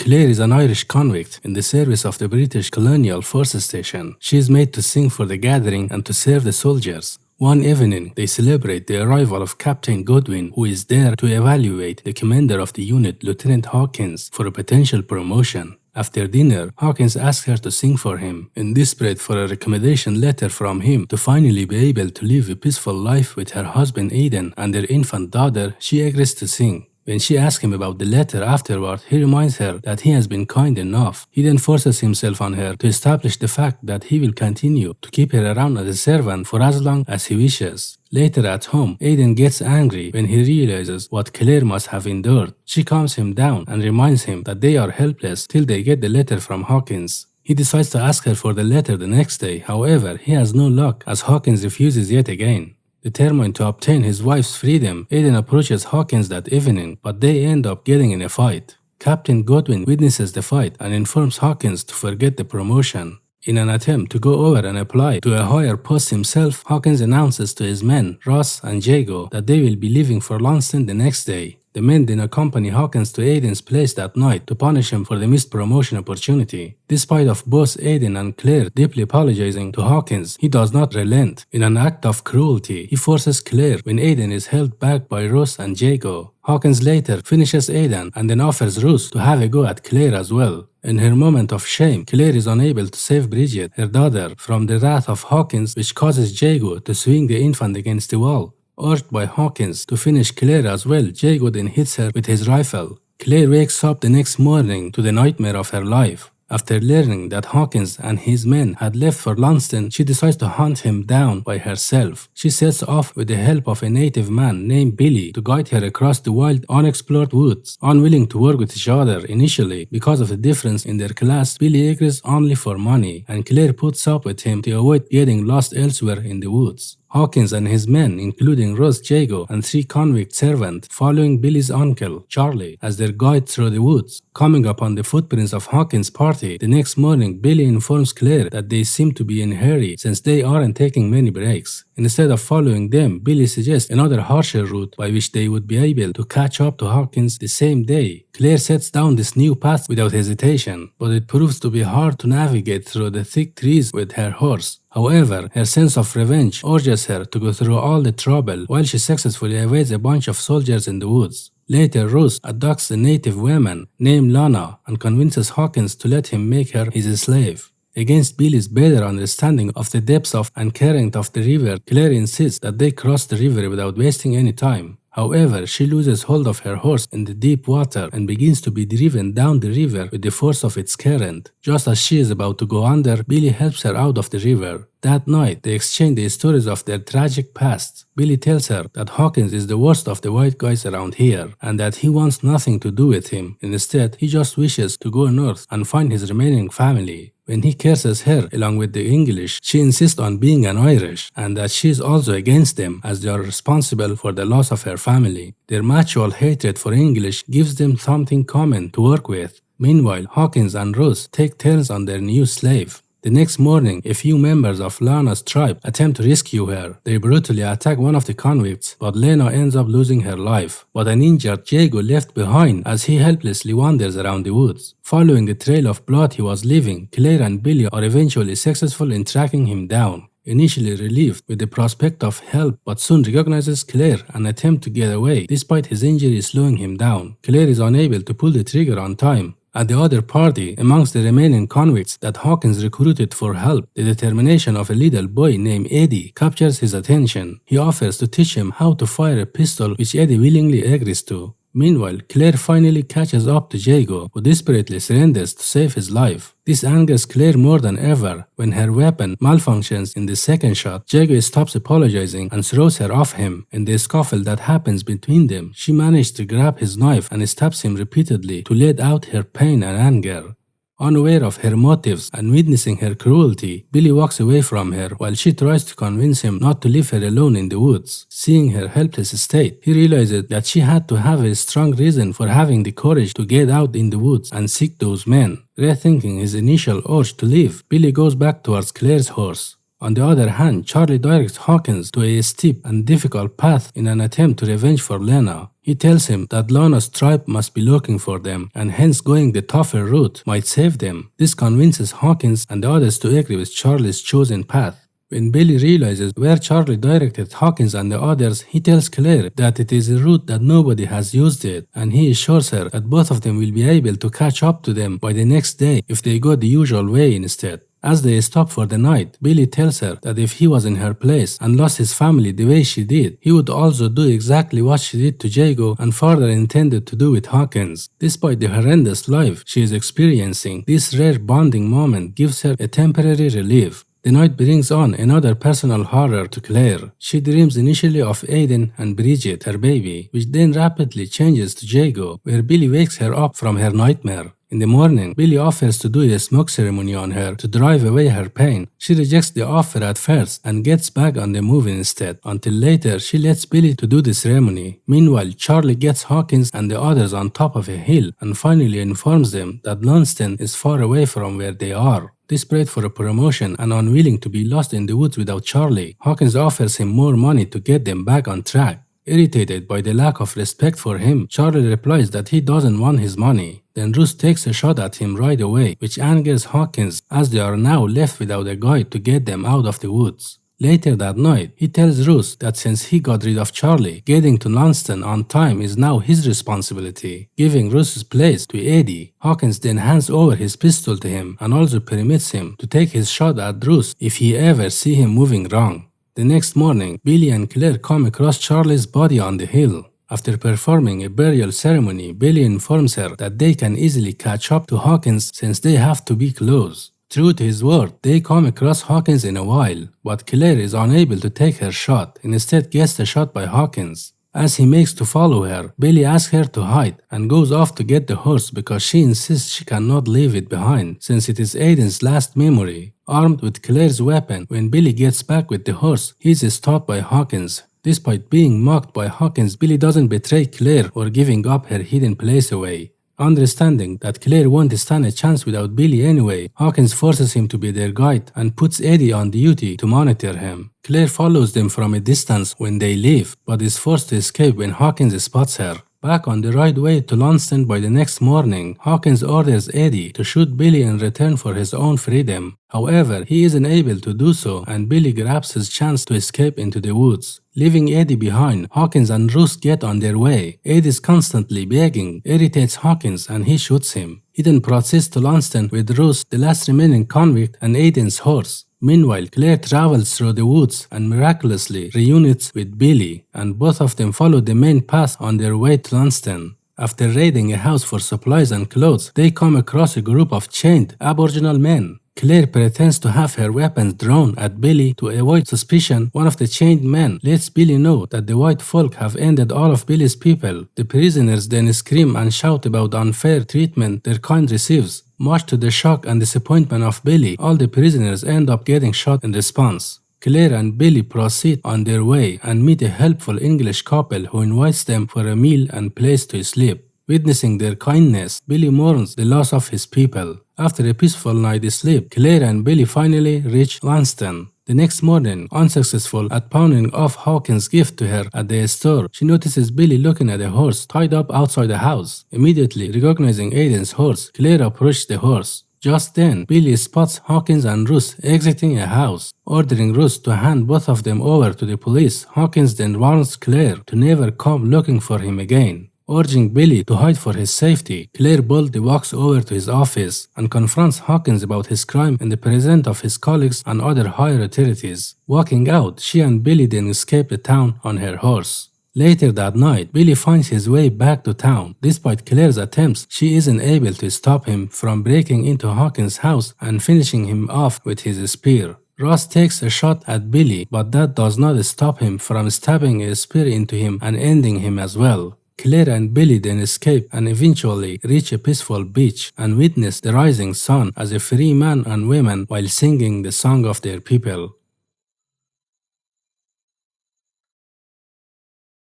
Claire is an Irish convict in the service of the British Colonial Force Station. She is made to sing for the gathering and to serve the soldiers. One evening, they celebrate the arrival of Captain Godwin, who is there to evaluate the commander of the unit, Lieutenant Hawkins, for a potential promotion. After dinner, Hawkins asks her to sing for him, in desperate for a recommendation letter from him to finally be able to live a peaceful life with her husband Aidan and their infant daughter. She agrees to sing. When she asks him about the letter afterward, he reminds her that he has been kind enough. He then forces himself on her to establish the fact that he will continue to keep her around as a servant for as long as he wishes. Later at home, Aidan gets angry when he realizes what Claire must have endured. She calms him down and reminds him that they are helpless till they get the letter from Hawkins. He decides to ask her for the letter the next day. However, he has no luck as Hawkins refuses yet again. Determined to obtain his wife's freedom, Aidan approaches Hawkins that evening, but they end up getting in a fight. Captain Godwin witnesses the fight and informs Hawkins to forget the promotion. In an attempt to go over and apply to a higher post himself, Hawkins announces to his men, Ross and Jago, that they will be leaving for Launceston the next day. The men then accompany Hawkins to Aidan's place that night to punish him for the missed promotion opportunity. Despite of both Aidan and Claire deeply apologizing to Hawkins, he does not relent. In an act of cruelty, he forces Claire when Aidan is held back by Ross and Jago. Hawkins later finishes Aidan and then offers Ross to have a go at Claire as well. In her moment of shame, Claire is unable to save Bridget, her daughter, from the wrath of Hawkins, which causes Jago to swing the infant against the wall. Urged by Hawkins to finish Claire as well, Jago then hits her with his rifle. Claire wakes up the next morning to the nightmare of her life. After learning that Hawkins and his men had left for Launceston, she decides to hunt him down by herself. She sets off with the help of a native man named Billy to guide her across the wild, unexplored woods. Unwilling to work with each other initially because of the difference in their class, Billy agrees only for money, and Claire puts up with him to avoid getting lost elsewhere in the woods. Hawkins and his men, including Ross, Jago, and 3 convict servants, following Billy's uncle, Charlie, as their guide through the woods. Coming upon the footprints of Hawkins' party, the next morning, Billy informs Claire that they seem to be in a hurry since they aren't taking many breaks. Instead of following them, Billy suggests another harsher route by which they would be able to catch up to Hawkins the same day. Claire sets down this new path without hesitation, but it proves to be hard to navigate through the thick trees with her horse. However, her sense of revenge urges her to go through all the trouble while she successfully evades a bunch of soldiers in the woods. Later, Ross abducts a native woman named Lana and convinces Hawkins to let him make her his slave. Against Billy's better understanding of the depths of and current of the river, Claire insists that they cross the river without wasting any time. However, she loses hold of her horse in the deep water and begins to be driven down the river with the force of its current. Just as she is about to go under, Billy helps her out of the river. That night, they exchange the stories of their tragic past. Billy tells her that Hawkins is the worst of the white guys around here and that he wants nothing to do with him. Instead, he just wishes to go north and find his remaining family. When he curses her along with the English, she insists on being an Irish and that she is also against them as they are responsible for the loss of her family. Their mutual hatred for English gives them something common to work with. Meanwhile, Hawkins and Ross take turns on their new slave. The next morning, a few members of Lana's tribe attempt to rescue her. They brutally attack one of the convicts, but Lana ends up losing her life. But an injured Jago left behind as he helplessly wanders around the woods. Following the trail of blood he was leaving, Claire and Billy are eventually successful in tracking him down. Initially relieved with the prospect of help, but soon recognizes Claire and attempts to get away despite his injury slowing him down. Claire is unable to pull the trigger on time. At the other party, amongst the remaining convicts that Hawkins recruited for help, the determination of a little boy named Eddie captures his attention. He offers to teach him how to fire a pistol, which Eddie willingly agrees to. Meanwhile, Claire finally catches up to Jago, who desperately surrenders to save his life. This angers Claire more than ever. When her weapon malfunctions in the second shot, Jago stops apologizing and throws her off him. In the scuffle that happens between them, she manages to grab his knife and stabs him repeatedly to let out her pain and anger. Unaware of her motives and witnessing her cruelty, Billy walks away from her while she tries to convince him not to leave her alone in the woods. Seeing her helpless state, he realizes that she had to have a strong reason for having the courage to get out in the woods and seek those men. Rethinking his initial urge to leave, Billy goes back towards Claire's horse. On the other hand, Charlie directs Hawkins to a steep and difficult path in an attempt to revenge for Lena. He tells him that Lana's tribe must be looking for them, and hence going the tougher route might save them. This convinces Hawkins and the others to agree with Charlie's chosen path. When Billy realizes where Charlie directed Hawkins and the others, he tells Claire that it is a route that nobody has used yet, and he assures her that both of them will be able to catch up to them by the next day if they go the usual way instead. As they stop for the night, Billy tells her that if he was in her place and lost his family the way she did, he would also do exactly what she did to Jago and further intended to do with Hawkins. Despite the horrendous life she is experiencing, this rare bonding moment gives her a temporary relief. The night brings on another personal horror to Claire. She dreams initially of Aiden and Bridget, her baby, which then rapidly changes to Jago, where Billy wakes her up from her nightmare. In the morning, Billy offers to do a smoke ceremony on her to drive away her pain. She rejects the offer at first and gets back on the move instead, until later she lets Billy to do the ceremony. Meanwhile, Charlie gets Hawkins and the others on top of a hill and finally informs them that Lunston is far away from where they are. Desperate for a promotion and unwilling to be lost in the woods without Charlie, Hawkins offers him more money to get them back on track. Irritated by the lack of respect for him, Charlie replies that he doesn't want his money. Then Ruth takes a shot at him right away, which angers Hawkins as they are now left without a guide to get them out of the woods. Later that night, he tells Ruth that since he got rid of Charlie, getting to Lunston on time is now his responsibility, giving Ruth's place to Eddie. Hawkins then hands over his pistol to him and also permits him to take his shot at Ruth if he ever see him moving wrong. The next morning, Billy and Claire come across Charlie's body on the hill. After performing a burial ceremony, Billy informs her that they can easily catch up to Hawkins since they have to be close. True to his word, they come across Hawkins in a while, but Claire is unable to take her shot and instead gets the shot by Hawkins. As he makes to follow her, Billy asks her to hide and goes off to get the horse because she insists she cannot leave it behind since it is Aiden's last memory. Armed with Claire's weapon, when Billy gets back with the horse, he is stopped by Hawkins. Despite being mocked by Hawkins, Billy doesn't betray Claire or giving up her hidden place away. Understanding that Claire won't stand a chance without Billy anyway, Hawkins forces him to be their guide and puts Eddie on duty to monitor him. Claire follows them from a distance when they leave, but is forced to escape when Hawkins spots her. Back on the right way to Lunston by the next morning, Hawkins orders Eddie to shoot Billy in return for his own freedom. However, he isn't able to do so and Billy grabs his chance to escape into the woods. Leaving Eddie behind, Hawkins and Ruth get on their way. Eddie's constantly begging, irritates Hawkins and he shoots him. He then proceeds to Lunston with Ruth, the last remaining convict, and Aiden's horse. Meanwhile, Claire travels through the woods and miraculously reunites with Billy, and both of them follow the main path on their way to Lunston. After raiding a house for supplies and clothes, they come across a group of chained Aboriginal men. Claire pretends to have her weapons drawn at Billy to avoid suspicion. One of the chained men lets Billy know that the white folk have ended all of Billy's people. The prisoners then scream and shout about the unfair treatment their kind receives. Much to the shock and disappointment of Billy, all the prisoners end up getting shot in response. Claire and Billy proceed on their way and meet a helpful English couple who invites them for a meal and place to sleep. Witnessing their kindness, Billy mourns the loss of his people. After a peaceful night's sleep, Claire and Billy finally reach Lunston. The next morning, unsuccessful at pawning off Hawkins' gift to her at the store, she notices Billy looking at a horse tied up outside the house. Immediately recognizing Aiden's horse, Claire approaches the horse. Just then, Billy spots Hawkins and Ruth exiting a house. Ordering Ruth to hand both of them over to the police, Hawkins then warns Claire to never come looking for him again. Urging Billy to hide for his safety, Claire boldly walks over to his office and confronts Hawkins about his crime in the presence of his colleagues and other higher authorities. Walking out, she and Billy then escape the town on her horse. Later that night, Billy finds his way back to town. Despite Claire's attempts, she isn't able to stop him from breaking into Hawkins' house and finishing him off with his spear. Ross takes a shot at Billy, but that does not stop him from stabbing a spear into him and ending him as well. Claire and Billy then escape and eventually reach a peaceful beach and witness the rising sun as a free man and women while singing the song of their people.